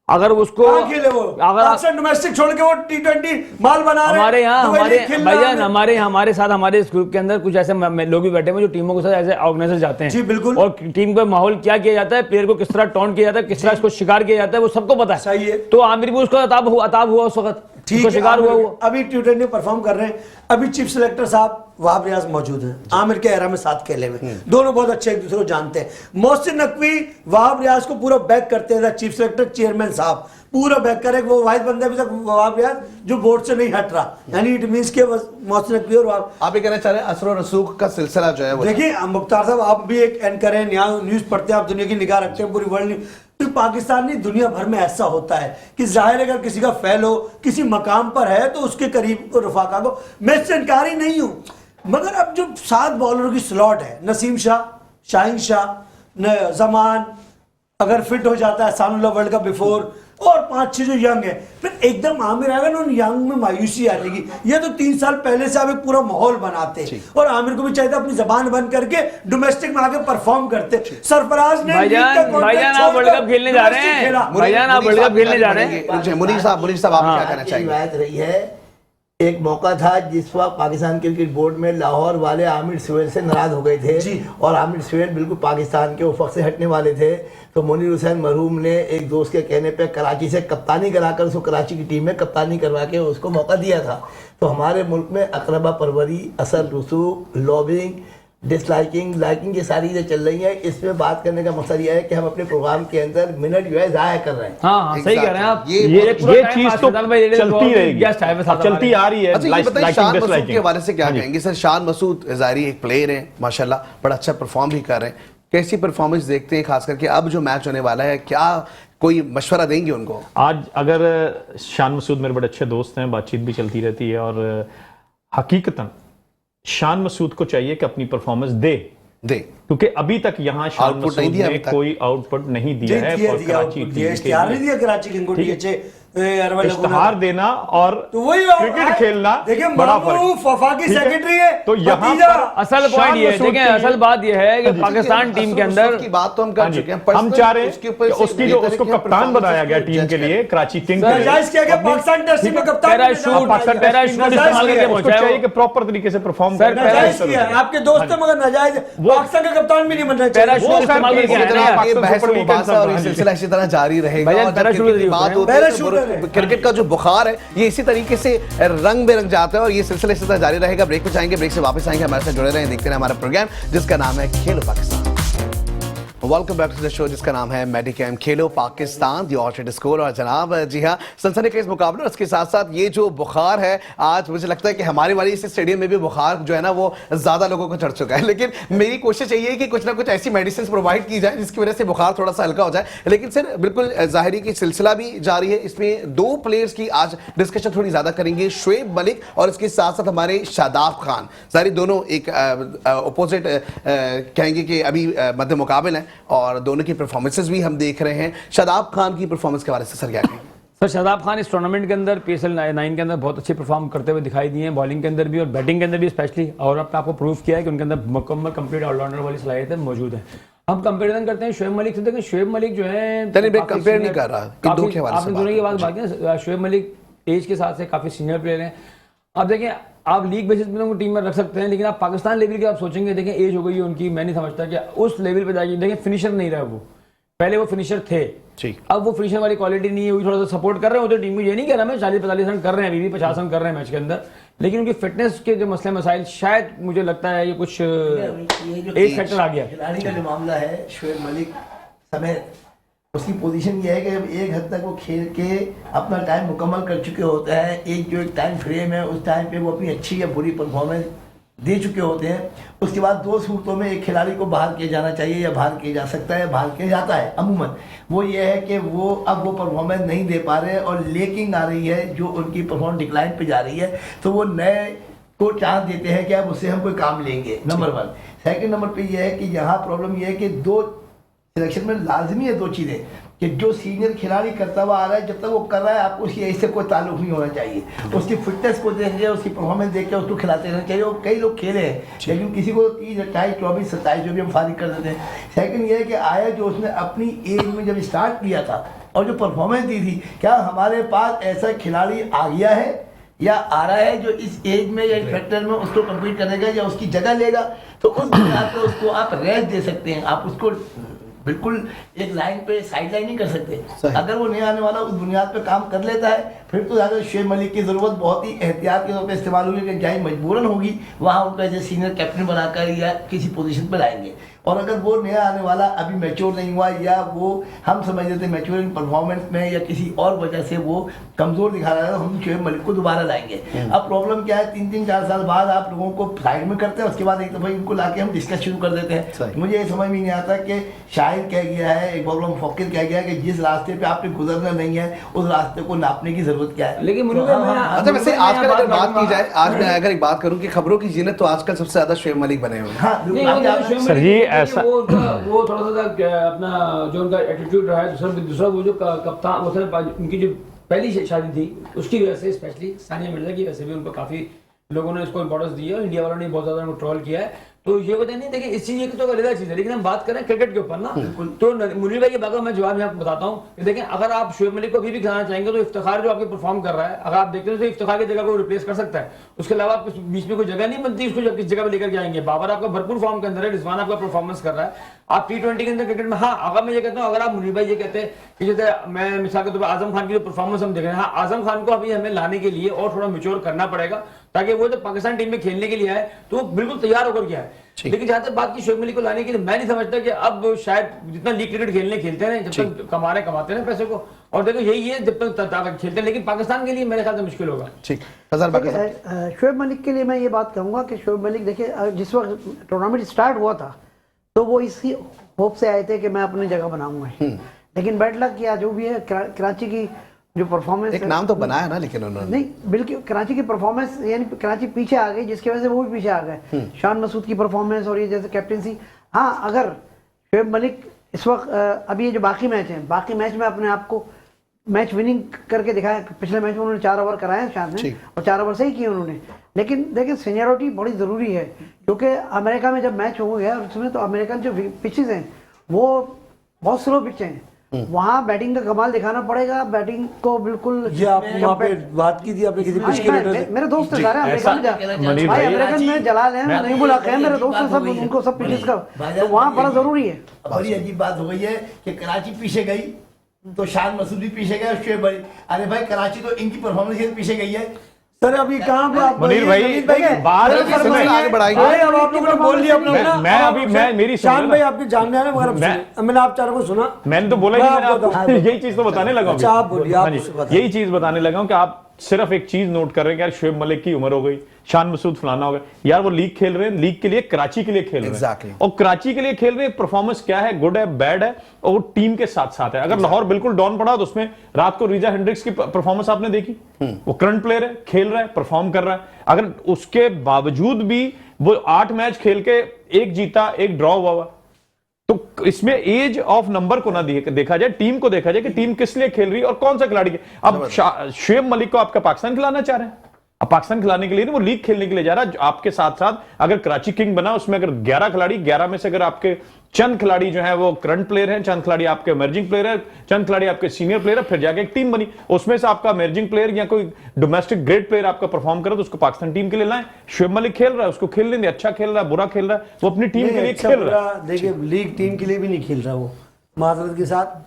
अगर उसको खेले वो अगर डोमेस्टिक छोड़ के वो T20 माल बना रहे, हमारे यहाँ दुबई हमारे लीग खेलना भैया है। हमारे साथ हमारे इस ग्रुप के अंदर कुछ ऐसे लोग भी बैठे हुए जो टीमों के साथ ऐसे ऑर्गेनाइजर जाते हैं जी, बिल्कुल। और टीम का माहौल क्या किया जाता है, प्लेयर को किस तरह टॉन्ट किया जाता है, किस तरह इसको शिकार किया जाता है, वो सबको पता है। सही है। तो आमिर भी उसको अताब हुआ उस वक्त, ठीक उसको है, शिकार हुआ वो। अभी T20 परफॉर्म कर रहे हैं। अभी चीफ सिलेक्टर साहब वहाब रियाज मौजूद हैं, आमिर के एरा में साथ खेले हुए, दोनों बहुत अच्छे एक दूसरे को जानते हैं। मोहसिन नकवी वहाब रियाज को पूरा बैक करते हैं, चीफ सिलेक्टर चेयरमैन साहब पूरा बैक करे। वो वाहिद बंदा अभी तक वहाब रियाज जो बोर्ड से नहीं हट रहा, यानी इट मींस के मोहसिन नकवी और वहाब। आप ये कहना चाह रहे हैं असर और रसूख का सिलसिला जो है वो, देखिए मुख्तार साहब, आप भी एक एंकर हैं, न्यूज पढ़ते हैं, आप दुनिया की निगाह रखते हैं, पूरी वर्ल्ड न्यूज। तो पाकिस्तान नहीं, दुनिया भर में ऐसा होता है कि जाहिर अगर किसी का फैल हो, किसी मकाम पर है तो उसके करीब रफाका को, मैं इससे इनकारी नहीं हूं। मगर अब जो 7 बॉलरों की स्लॉट है, नसीम शाह, शाहीन शाह, जमान अगर फिट हो जाता है, सानुल्लाह वर्ल्ड कप बिफोर, और 5-6 जो यंग है, फिर एकदम आमिर आएगा ना, उन यंग में मायूसी आ जाएगी। ये तो 3 साल पहले से आप एक पूरा माहौल बनाते, और आमिर को भी चाहिए था अपनी जबान बंद करके डोमेस्टिक में आके परफॉर्म करते। सरफराज ने भाईजान आप वर्ल्ड कप खेलने जा रहे हैं, भाईजान आप वर्ल्ड कप खेलने जा रहे हैं। मुनीर साहब आप क्या कहना चाहेंगे? रिवायत रही है, एक मौका था जिस वक्त पाकिस्तान क्रिकेट बोर्ड में लाहौर वाले आमिर सुहेल से नाराज हो गए थे, और आमिर सुहेल बिल्कुल पाकिस्तान के उफक से हटने वाले थे। तो मुनीर हुसैन मरहूम ने एक दोस्त के कहने पे कराची से कप्तानी कराकर उसको कराची की टीम में कप्तानी करवा के उसको मौका दिया था। तो हमारे मुल्क में अकरबा परवरी, असर रसूख, लॉबिंग, डिसलाइकिंग, लाइकिंग, ये सारी चीजें चल रही है। इसमें बात करने का मकसद यह है कि हम अपने प्रोग्राम के अंदर मिनट जो है जाया कर रहे हैं। हाँ, सही कह रहे हैं आप। ये चीज तो चलती रहेगी, चलती आ रही है। अच्छा, ये बताइए शान मसूद के डिसलाइकिंग हवाले से क्या कहेंगे सर? शान मसूद ज़ाहिर एक प्लेयर है, माशाल्लाह बड़ा अच्छा परफॉर्म भी कर रहे हैं, कैसी परफॉर्मेंस देखते हैं खास करके अब जो मैच होने वाला है? क्या कोई मशवरा देंगे उनको? आज अगर शान मसूद मेरे बड़े अच्छे दोस्त हैं, बातचीत भी चलती रहती है, और हकीकतन शान मसूद को चाहिए कि अपनी परफॉर्मेंस दे, क्योंकि अभी तक यहाँ शान मसूद ने कोई आउटपुट नहीं दिया है। कराची किंग को DH इश्तहार देना और तो वही क्रिकेट खेलना देखिए बड़ा मामू फर्क। फफा की ठीक है? सेक्रेटरी है तो यहाँ भतीजा। पर असल शान पॉइंट ये है, मसूद देखें के लिए- असल बात ये है कि पाकिस्तान टीम के अंदर की बात तो हम हाँ कर जी, चुके हैं। हम personal चाह रहे हैं उसके ऊपर कि से उसकी जो बेहतर उसको है कि कप्तान performance बनाया गया को टीम judge के लिए करें। कराची किंग के लिए नाजायज किया गया पाकिस्तान टेस्ट टीम में कप्तान पैराशूट पाकिस्तान पैराशूट इस्तेमाल करके उसको पहुंचा है चाहिए वो। कि प्रॉपर तरीके से परफॉर्म सर, करे। नाजायज किया है। आपके दोस्त है मगर नाजायज पाकिस्तान का कप्तान भी नहीं बनना चाहिए पैराशूट वो इस्तेमाल सर, करके वो आया जनाब ना यार। ये पाकिस्तान बहस सुपर मुबासा और ये वीकेंड सिलसिला इसी तरह जारी रहेगा। भैया, और जब पैराशूट क्रिकेट की की बात है। होती है तो पैराशूटर है। क्रिकेट का जो बुखार है ये इसी तरीके से रंग बेरंग जाता है और ये सिलसिला इसी तरह जारी रहेगा। ब्रेक पे जाएंगे, ब्रेक से वापस आएंगे, हमारे साथ जुड़े रहें, देखते हैं हमारा प्रोग्राम जिसका नाम है खेलो Pakistan. Welcome back to the show जिसका नाम है मेडिकेम खेलो पाकिस्तान दी ऑर्चिड स्कोर। और जनाब जी हाँ, सनसनीखेज मुकाबले और इसके साथ साथ ये जो बुखार है, आज मुझे लगता है कि हमारे वाली इस स्टेडियम में भी बुखार जो है ना वो ज्यादा लोगों को चढ़ चुका है। लेकिन मेरी कोशिश यही है कि कुछ ना कुछ ऐसी मेडिसिन प्रोवाइड की जाए जिसकी वजह से बुखार थोड़ा सा हल्का हो जाए। लेकिन सर बिल्कुल जाहिरी की सिलसिला भी जारी है। इसमें दो प्लेयर्स की आज डिस्कशन थोड़ी ज्यादा करेंगे, शुएब मलिक और इसके साथ साथ हमारे शादाब खान। सारी दोनों एक अपोजिट कहेंगे कि अभी मध्य मुकाबल हैं और दोनों की परफॉर्मेंसेस भी हम देख रहे हैं। शादाब खान की परफॉर्मेंस के बारे में सर क्या कहेंगे? सर शादाब खान इस टूर्नामेंट के अंदर PSL 9 के अंदर बहुत अच्छे परफॉर्म करते हुए दिखाई दिए हैं, बॉलिंग के अंदर भी और बैटिंग के अंदर भी स्पेशली। और अपने आपको प्रूव किया है कि उनके अंदर मुकम्मल कंप्लीट ऑलराउंडर वाली सलाहियतें मौजूद हैं। हम कंपेरिजन करते हैं शुएब मलिक से। देखिए शुएब मलिक जो है कंपेयर नहीं कर रहा, इन दो के हवाले से आपने दोनों की बात किया। शुएब मलिक एज के साथ से काफी सीनियर प्लेयर हैं। अब देखें आप लीग बेसिस पे उनको टीम में रख सकते हैं, लेकिन आप पाकिस्तान लेवल के आप सोचेंगे, देखें एज हो गई है उनकी, मैं नहीं समझता कि उस लेवल पे जाएगी। देखें फिनिशर नहीं रहा वो, पहले वो फिनिशर थे, अब वो फिनिशर वाली क्वालिटी नहीं है। वो थोड़ा सा सपोर्ट कर रहे हैं, तो टीम को ये नहीं कह रहा मैं 40-45 रन कर रहे हैं, अभी भी 50 रन कर रहे हैं मैच के अंदर, लेकिन उनकी फिटनेस के जो मसले मसाइल शायद मुझे लगता है ये कुछ एज फैक्टर आ गया। खिलाड़ी का जो मामला है शुएब मलिक समेत, उसकी पोजीशन ये है कि जब एक हद तक वो खेल के अपना टाइम मुकम्मल कर चुके होते हैं, एक टाइम फ्रेम है उस टाइम पे वो अपनी अच्छी या बुरी परफॉर्मेंस दे चुके होते हैं, उसके बाद दो सूरतों में एक खिलाड़ी को बाहर किया जाना चाहिए या बाहर किया जा सकता है, बाहर किया जाता है अमूमन। वो ये है कि वो अब वो परफॉर्मेंस नहीं दे पा रहे और लेकिन आ रही है जो उनकी परफॉर्मेंस डिक्लाइन पे जा रही है, तो वो नए को चांस देते हैं कि अब उससे हम कोई काम लेंगे, नंबर 1। सेकंड नंबर पे ये है कि यहाँ प्रॉब्लम ये है कि दो सिलेक्शन में लाजमी है दो चीज़ें कि जो सीनियर खिलाड़ी करता हुआ आ रहा है, जब तक वो कर रहा है आपको उसकी एज से कोई ताल्लुक नहीं होना चाहिए। उसकी फिटनेस को देख के, उसकी परफॉर्मेंस देख के उसको खिलाते रहना चाहिए। और कई लोग खेले हैं, लेकिन किसी को 30, 28, 24, 27 जो भी हम फारिग कर देते हैं। सेकंड ये है कि आया जो उसने अपनी एज में जब स्टार्ट किया था और जो परफॉर्मेंस दी थी, क्या हमारे पास ऐसा खिलाड़ी आ गया है या आ रहा है जो इस एज में या फैक्टर में उसको कम्पीट करेगा या उसकी जगह लेगा? तो उस बुनियाद पर उसको आप रेस्ट दे सकते हैं, आप उसको बिल्कुल एक लाइन पे साइड लाइन नहीं कर सकते। अगर वो नहीं आने वाला उस बुनियाद पे काम कर लेता है, फिर तो ज़्यादा शुएब मलिक की ज़रूरत बहुत ही एहतियात के तौर पे इस्तेमाल होगी कि चाहे मजबूरन होगी वहाँ उनको एज ए सीनियर कैप्टन बनाकर या किसी पोजीशन पर लाएंगे। और अगर वो नया आने वाला अभी मैच्योर नहीं हुआ या वो हम समझ लेते मैच्योर इन परफॉर्मेंस में या किसी और वजह से वो कमज़ोर दिखा रहा है, तो हम शुएब मलिक को दोबारा लाएंगे। अब प्रॉब्लम क्या है, 3-3, 4 साल बाद आप लोगों को साइड में करते हैं, उसके बाद एक दफ़ा इनको ला के हम डिस्कस शुरू कर देते हैं। मुझे ये समझ में नहीं आता कि शायद क्या गया है, एक प्रॉब्लम फ़कीर क्या गया है कि जिस रास्ते पे आपने गुजरना नहीं है उस रास्ते को नापने की ज़रूरत क्या है। लेकिन अच्छा वैसे आजकल अगर बात की जाए, आज मैं अगर एक बात करूं कि खबरों की जीनत तो आजकल सबसे ज्यादा शुएब मलिक बने हुए हैं। सर, ये ऐसा- वो थोड़ा सा अपना जो उनका एटीट्यूड रहा है, दूसरा वो जो कप्तान उनकी जो पहली शादी थी उसकी वजह से, स्पेशली सानिया मिर्जा की वजह से भी उनको काफी लोगों ने इसको इंपॉर्टेंस दी है और इंडिया वालों ने बहुत ज्यादा उनको ट्रोल किया है। तो ये वजह नहीं, देखिए इस चीज तो अलग चीज है, लेकिन हम बात करें क्रिकेट के ऊपर ना, तो मुनीर भाई के बात मैं जवाब आपको बताता हूँ कि देखें अगर आप शुएब मलिक को अभी भी खिलाना चाहेंगे तो इफ्तिखार जो आपके परफॉर्म कर रहा है, अगर आप देखते हैं तो इफ्तिखार की जगह को रिप्लेस कर सकता है। उसके अलावा आप बीच में कोई जगह नहीं बनती उसको किस जगह पर लेकर के आएंगे। बाबर आपका भरपूर फॉर्म के अंदर है, रिजवान आपका परफॉर्मेंस कर रहा है। आप T20 के अंदर क्रिकेट में, हाँ अगर मैं ये कहता हूँ, अगर आप मुनीर भाई ये कहते हैं कि जैसे मैं मिसाल के तौर पर आजम खान की जो परफॉर्मेंस हम देख रहे हैं, हाँ आजम खान को अभी हमें लाने के लिए और थोड़ा मैच्योर करना पड़ेगा ताकि वो जब पाकिस्तान टीम में खेलने के लिए आए तो वो बिल्कुल तैयार होकर के आए। लेकिन जहां तक बात की शुएब मलिक को लाने के लिए, मैं नहीं समझता कि अब शायद जितना लीग क्रिकेट खेलते हैं जब तक कमाते हैं पैसे को, और देखो यही है जब तक खेलते हैं, लेकिन पाकिस्तान के लिए मेरे ख्याल से मुश्किल होगा। ठीक, शुएब मलिक के लिए मैं ये बात कहूँगा कि शुएब मलिक देखिए जिस वक्त टूर्नामेंट स्टार्ट हुआ था तो वो इसी होप से आए थे कि मैं अपनी जगह बनाऊंगा, लेकिन बैड लक किया जो भी है, कराची की जो परफॉर्मेंस, एक नाम तो बनाया ना लेकिन उन्होंने नहीं, बिल्कुल कराची की परफॉर्मेंस, यानी कराची पीछे आ गई जिसकी वजह से वो भी पीछे आ गए। शान मसूद की परफॉर्मेंस और ये जैसे कैप्टनसी, हाँ अगर शुएब मलिक इस वक्त अभी ये जो बाकी मैच हैं, बाकी मैच में अपने आप को मैच विनिंग करके दिखाया। पिछले मैच में उन्होंने 4 ओवर कराए शायद ने, और 4 ओवर से ही किए उन्होंने। लेकिन देखिए सीनियरिटी बड़ी ज़रूरी है, क्योंकि अमेरिका में जब मैच हो गया उसमें तो अमेरिकन जो पिचेस हैं वो बहुत स्लो पिच हैं, वहाँ बैटिंग का कमाल दिखाना पड़ेगा। बैटिंग को बिल्कुल ये आप वहाँ पे बात की थी आपने किसी पिच के रेट मेरे दोस्त है सारे अमेरिकन में जलाल है, नहीं बुला के मेरे दोस्त है सब, उनको सब पिचेस का तो वहाँ बड़ा ज़रूरी है। बड़ी अजीब बात हो गई है कि कराची पीछे गई तो शान मसूद भी पीछे गए, शुएब अली। अरे भाई कराची तो इनकी परफॉर्मेंस से पीछे गई है। सर अभी कहाँ पे आप मुनीर भाई बात आगे बढ़ाएंगे। अब आप लोगों ने बोल दिया अपना ना। मैं अभी मैं मेरी शान भाई आपके जानने आने मगर मैंने आप चारों को सुना, मैंने तो बोला ही नहीं, मैंने आपको यही चीज तो बताने लगा हूं। अच्छा, आप बोलिए, आप हाँ जी, उससे बताइए। यही चीज बताने लगा हूं कि आप सिर्फ एक चीज नोट कर रहे हैं कि यार शोएब मलिक की उम्र हो गई, शान मसूद फलाना हो गया। यार वो लीग खेल रहे हैं, लीग के लिए कराची के लिए खेल रहे हैं Exactly. और कराची के लिए खेल रहे हैं। परफॉर्मेंस क्या है, गुड है बैड है, और वो टीम के साथ साथ है। अगर लाहौर बिल्कुल डाउन पड़ा तो उसमें रात को रीजा हेंड्रिक्स की परफॉर्मेंस आपने देखी, वो करंट प्लेयर है, खेल रहा है, परफॉर्म कर रहा है। अगर उसके बावजूद भी वो 8 मैच खेल के 1 जीता 1 ड्रॉ हुआ, तो इसमें एज ऑफ नंबर को ना देखा जाए, टीम को देखा जाए कि टीम किस लिए खेल रही है और कौन सा खिलाड़ी के। अब शोएब मलिक को आपका पाकिस्तान खिलाना चाह रहे हैं, अब पाकिस्तान खिलाने के लिए नहीं, वो लीग खेलने के लिए जा रहा है। आपके साथ साथ अगर कराची किंग बना, उसमें अगर 11 खिलाड़ी, 11 में से अगर आपके चंद खिलाड़ी जो है वो करंट प्लेयर हैं, चंद खिलाड़ी आपके इमर्जिंग प्लेयर है, चंद खिलाड़ी आपके सीनियर प्लेयर है, फिर जाके एक टीम बनी, उसमें से आपका इमर्जिंग प्लेयर या कोई डोमेस्टिक ग्रेट प्लेयर आपका परफॉर्म करे तो उसको पाकिस्तान टीम के लिए लाएं। शोएब मलिक खेल रहा है, उसको खेल लेंगे, अच्छा खेल रहा है, बुरा खेल रहा है, वो अपनी टीम के लिए खेल रहा है। देखिए लीग टीम के लिए भी नहीं खेल रहा वो, माजरत के साथ।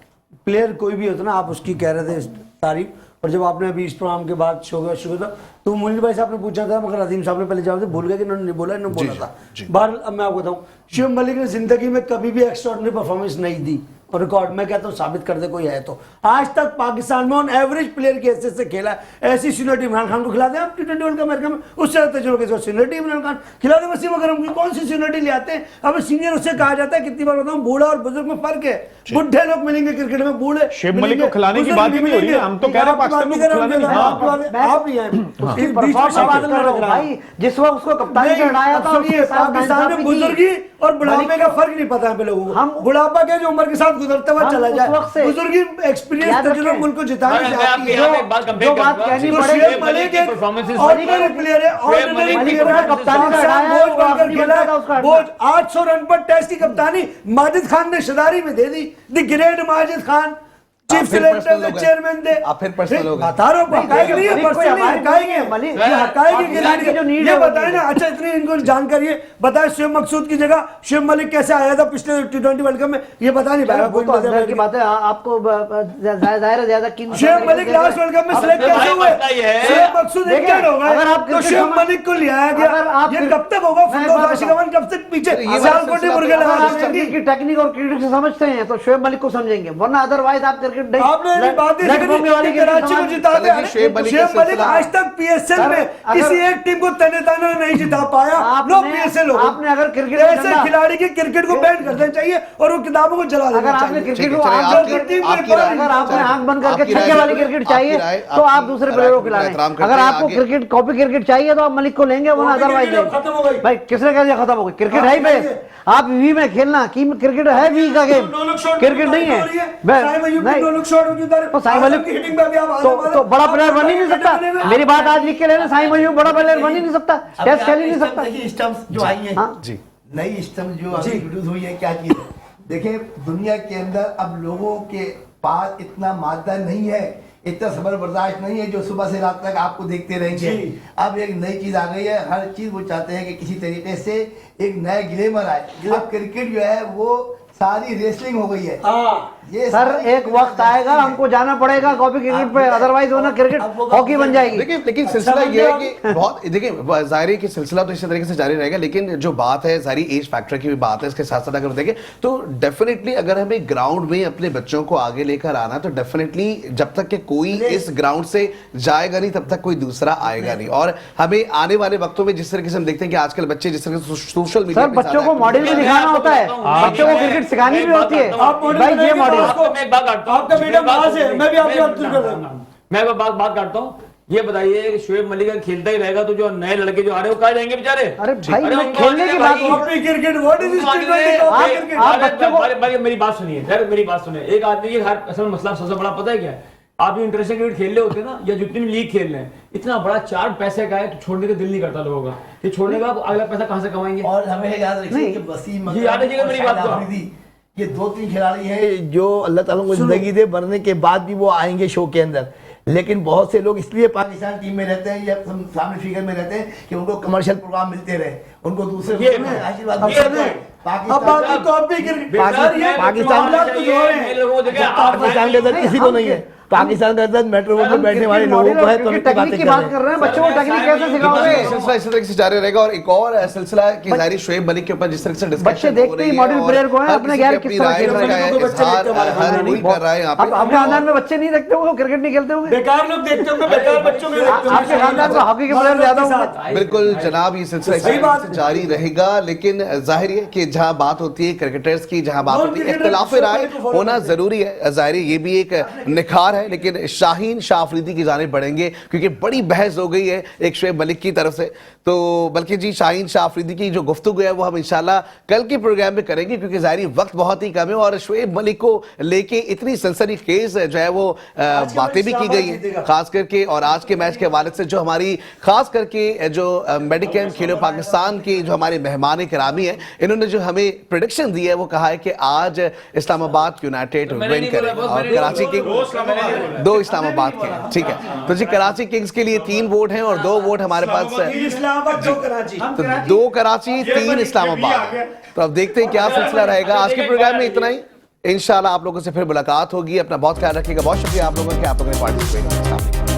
प्लेयर कोई भी होता ना, आप उसकी कह रहे थे तारीफ, और जब आपने अभी इस प्रोग्राम के बाद शो शुरू था तो मुनीर भाई साहब ने पूछा था, मगर अजीम साहब ने पहले जवाब भूल गए कि इन्होंने नहीं बोला, इन्होंने बोला था। बार अब मैं आपको बताऊं, शोएब मलिक ने जिंदगी में कभी भी एक्स्ट्राऑर्डिनरी परफॉर्मेंस नहीं दी, और रिकॉर्ड मैं कहता हूं साबित कर दे कोई है तो। आज तक पाकिस्तान में ऑन एवरेज प्लेयर के हैसियत से खेला, ऐसी सीनियरिटी इमरान खान को खिला दे आप T20 वर्ल्ड कप अमेरिका में, उससे तजुर्बे के सीनियरिटी इमरान खान खिला दे, वसीम अकरम की कौन सी सीनियरिटी ले आते हैं। अब सीनियर उससे कहा जाता है, कितनी बार बताऊं, बूढ़ा और बुजुर्ग में फर्क है। बुढ़े लोग मिलेंगे क्रिकेट में, बूढ़े शोएब मलिक को खिलाने की बात ही नहीं हो रही है, हम तो कह रहे हैं पाकिस्तान में खिलाने की। आप नहीं आए भाई जिस वक्त उसको कप्तानी से हटाया था, पाकिस्तान में बुजुर्गी और बुढ़ापे का फर्क नहीं पता है लोगों को। हम बुढ़ापा के जो उम्र के साथ गुजरते हुए चला जाए, बुजुर्गी एक्सपीरियंस तजुर्बा मुल्क को जिताने से आती है। जो बात कहनी पड़ेगी, शोएब मलिक एक ऑर्डिनरी प्लेयर है, ऑर्डिनरी प्लेयर है, कप्तानी का हटाया है, वो आखिरी बंदा था उसका। बोझ 800 रन पर टेस्ट की कप्तानी माजिद खान ने शदारी में दे दी। The great Majid Khan chief selector के चेयरमैन थे। आप फिर पर्सनल हो गए। बता रहा हूं, हकायक नहीं है, पर्सनली हकायक है, ये हकायक की गिरानी है। ये बताएं ना, अच्छा इतनी इनको जानकारी है, बताएं शोएब मकसूद की जगह शोएब मलिक कैसे आया था पिछले T20 वर्ल्ड कप में, ये बता नहीं पाया। वो तो अंदर की बात है, आपको ज्यादा किन Shoaib Malik last world cup में सिलेक्ट कैसे हुए? शोएब मकसूद इंजर्ड हो गए तो शोएब मलिक को लिया गया। ये कब तक होगा? फिरदौस आशिक कब तक पीछे सियालकोट मुर्गे लगा की टेक्निक और क्रिकेट से समझते हैं तो शोएब मलिक को समझेंगे, वरना अदरवाइज आप क्रिकेट आपने बात कराची को जिता दिया। शोएब मलिक आज तक PSL में किसी एक टीम को तने ताना नहीं जिता पाया। लो PSL हो, आपने अगर क्रिकेट ऐसे खिलाड़ी के क्रिकेट को बैन कर देना चाहिए और वो किताबों को जला देना चाहिए। अगर आपने क्रिकेट को अगर आपने आंख बंद करके छक्के वाली क्रिकेट चाहिए तो आप दूसरे प्लेयर को खिलाएं। अगर आपको क्रिकेट कॉपी क्रिकेट चाहिए तो आप मलिक को लेंगे, वरना अदरवाइज खत्म हो गई भाई। किसने कह दिया खत्म हो गई? क्रिकेट है ही पे, आप वी में खेलना की क्रिकेट है, वी का गेम क्रिकेट नहीं है। तो बड़ा प्लेयर बन ही नहीं सकता। मेरी बात आज लिख के लेना, साई मयूर बड़ा प्लेयर बन ही नहीं सकता, टेस्ट खेल ही नहीं सकता। स्टंप्स जो आई है जी, नई स्टंप्स जो अभी इंट्रोड्यूस हुई है, क्या चीज है? देखिए दुनिया के अंदर अब लोगों के पास इतना मादा नहीं है, इतना सबर बर्दाश्त नहीं है जो सुबह से रात तक आपको देखते रहेंगे। अब एक नई चीज आ गई है, हर चीज वो चाहते हैं कि किसी तरीके से एक नया ग्लैमर आए। अब क्रिकेट जो है वो सारी रेसलिंग हो गई है। ये सर एक वक्त आएगा हमको जाना पड़ेगा कॉपी क्रिकेट पे, अदरवाइज वरना क्रिकेट हॉकी बन जाएगी। लेकिन सिलसिला ये है कि बहुत देखिए जाहिर है कि सिलसिला तो इसी तरीके से जारी रहेगा, लेकिन जो बात है सारी एज फैक्टर की भी बात है। इसके साथ साथ अगर देखें तो डेफिनेटली अगर हमें ग्राउंड में अपने बच्चों को आगे लेकर आना तो डेफिनेटली जब तक कि कोई इस ग्राउंड से जाएगा नहीं तब तक कोई दूसरा आएगा नहीं। और हमें आने वाले वक्तों में जिस तरीके से हम देखते हैं कि आजकल बच्चे जिस तरह से सोशल मीडिया सर बच्चों को मॉडल भी दिखाना होता है, बच्चों को क्रिकेट सिखानी भी होती है। भाई ये मॉडल मैं एक बात काटता हूं, आपका बेटा वहां से मैं भी आपकी बात कर रहा हूं। मैं बात काटता हूं। ये बताइए कि शोएब मलिक खेलता ही रहेगा तो जो नए लड़के जो आ रहे हैं वो कहाँ जाएंगे बेचारे? अरे भाई मैं खेलने की बात क्रिकेट व्हाट इज मेरी बात सुनिए, एक आदमी की हर असल मसला सबसे बड़ा पता है क्या है? आप जो इंटरनेशनल क्रिकेट खेल रहे होते हैं ना, या जितनी भी लीग खेल रहे हैं, इतना बड़ा चार्ट पैसे का है तो छोड़ने का दिल नहीं करता लोगों का। ये छोड़ने का आप अगला पैसा कहाँ से कमाएंगे? और हमें याद रखिए कि वसीम ये याद रखिएगा मेरी बात को। अफरीदी, ये 2-3 खिलाड़ी हैं जो अल्लाह ताला को जिंदगी दे, मरने के बाद भी वो आएंगे शो के अंदर। लेकिन बहुत से लोग इसलिए पाकिस्तान टीम में रहते हैं या सामने फिगर में रहते हैं कि उनको कमर्शियल प्रोग्राम मिलते रहे, उनको दूसरे पाकिस्तान के अंदर किसी को नहीं है। पाकिस्तान के अंदर मेट्रो में बैठने वाले लोगों को है, तो टेक्निक की बात कर रहे हैं, बच्चों को टेक्निक कैसे सिखाओगे? सिलसिला इसी तरह से जारी रहेगा। और एक और सिलसिला की जारी शुएब मलिक के ऊपर जिस तरह से बच्चे डिस्कशन देखते ही मॉडल प्लेयर को है, अपने गैर किस तरह खेल रहे हैं। हर कोई कर रहा है यहाँ पे। आपके खानदान में बच्चे नहीं देखते होंगे, क्रिकेट नहीं खेलते होंगे? बेकार लोग देखते होंगे, बेकार बच्चों में देखते होंगे। आपके खानदान में हॉकी के प्लेयर ज्यादा होंगे। बिल्कुल जनाब, ये सिलसिला इसी तरह से जारी रहेगा। लेकिन जाहिर है कि जहां बात होती है क्रिकेटर्स की, जहां बात होती है इख्तिलाफ राय होना जरूरी है, जाहिर है ये भी एक निखार है। लेकिन शाहीन शाह अफरीदी की जानिब बढ़ेंगे क्योंकि बड़ी बहस हो गई है एक शुएब मलिक की तरफ से। तो बल्कि जी शाहीन शाह अफरीदी की जो गुफ्तगू है वो हम इंशाल्लाह कल के प्रोग्राम में करेंगे, क्योंकि जाहिर वक्त बहुत ही कम है और शुएब मलिक को लेके इतनी सनसनीखेज जो है वो बातें भी की गई है, खास करके। और आज के मैच के हवाले से जो हमारी खास करके जो मेडिकेम खेलो पाकिस्तान के जो हमारे मेहमान करामी है, इन्होंने जो हमें प्रेडिक्शन दी है वो कहा है कि आज इस्लामाबाद यूनाइटेड विन करेगा और कराची किंग्स 2 इस्लामाबाद के हैं। ठीक है, तो जी कराची किंग्स के लिए 3 वोट हैं और 2 वोट हमारे पास तो 2 कराची 3 इस्लामाबाद। तो अब देखते हैं क्या सिलसिला रहेगा। आज के प्रोग्राम में इतना ही, इंशाल्लाह आप लोगों से फिर मुलाकात होगी। अपना बहुत ख्याल रखिएगा। बहुत शुक्रिया आप लोगों के, आप लोगों ने पार्टिसिपेट किया।